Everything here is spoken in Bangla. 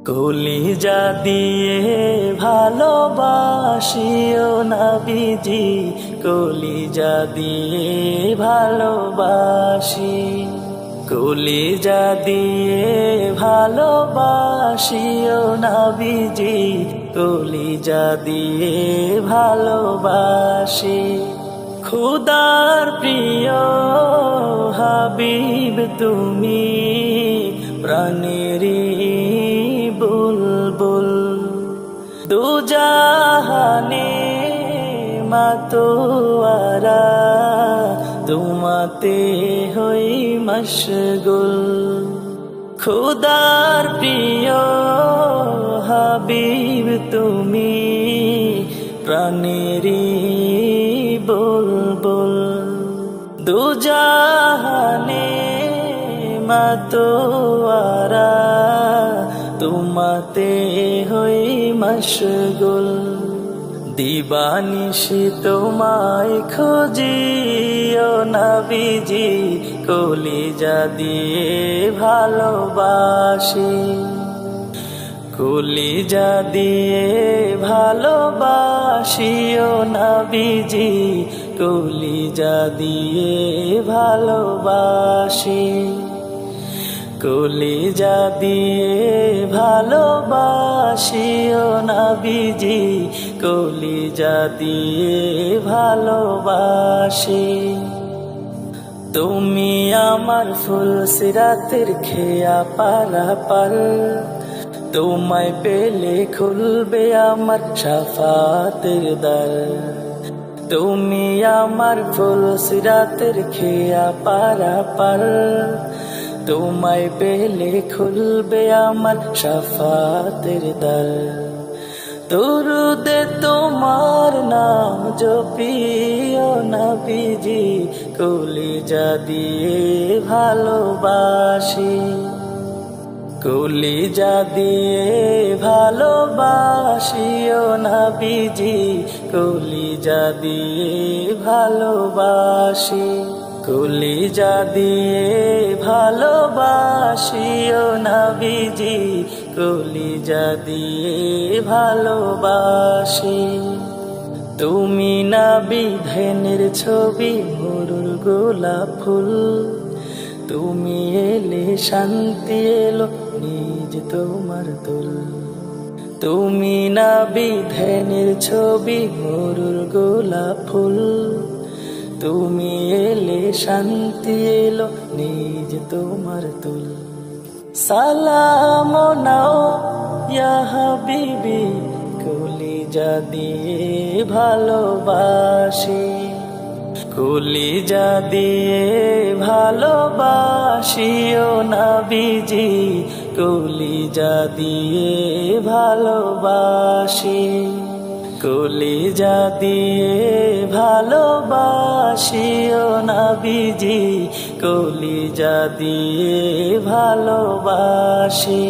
কলিজা দিয়ে ভালোবাসিও নবীজি, কলিজা দিয়ে ভালোবাসি। কলিজা দিয়ে ভালোবাসিও নবীজি, কলিজা দিয়ে ভালোবাসি। খুদার প্রিয় হাবিব তুমি, প্রাণেরই বুলবুল। দুজাহানে মাতোয়ারা, তোমাতে হই মশগুল। খুদার প্রিয় হাবিব তুমি, প্রাণেরই বুলবুল। দুজাহানে মাতোয়ারা, তোমাতে হই মশগুল। দিবানিশি তোমায় খুঁজি ও নবীজি, কলিজা দিয়ে ভালোবাসি। কলিজা দিয়ে ভালোবাসি ও নবীজি, কলিজা দিয়ে ভালোবাসি। কলিজা দিয়ে ভালোবাসি ও নবীজি, কলিজা দিয়ে ভালোবাসি। তুমি আমার ফুল সিরাতের খেয়া পারাপার, তোমায় পেলে খুলবে আমার শাফাতের দ্বার। তুমি আমার ফুল সিরাতের খেয়া পারাপার, তোমায় পেলে খুলবে আমার শাফাতের দ্বার। দরুদে তোমার নাম জপিও নবীজি, কলিজা দিয়ে ভালোবাসি। কলিজা দিয়ে ভালোবাসি ও নবীজি, কলিজা দিয়ে ভালোবাসি। কলিজা দিয়ে ভালোবাসি ও নবীজি, কলিজা দিয়ে ভালোবাসি। তুমি নবী ধ্যানের ছবি, মরুর গোলাপ ফুল। তুমি এলে শান্তি এলো নিজ তোমার তুল। তুমি নবী ধ্যানের ছবি, মরুর গোলাপ ফুল। তুমি এলে শান্তি এলো নিজ তোমার তুল। সালাম নাও ইয়া হাবিবি, কলিজা দিয়ে ভালোবাসি। কলিজা দিয়ে ভালোবাসি ও নবীজি, কলিজা দিয়ে ভালোবাসি। কলিজা দিয়ে ভালোবাসি ও নবীজি, কলিজা দিয়ে ভালোবাসি।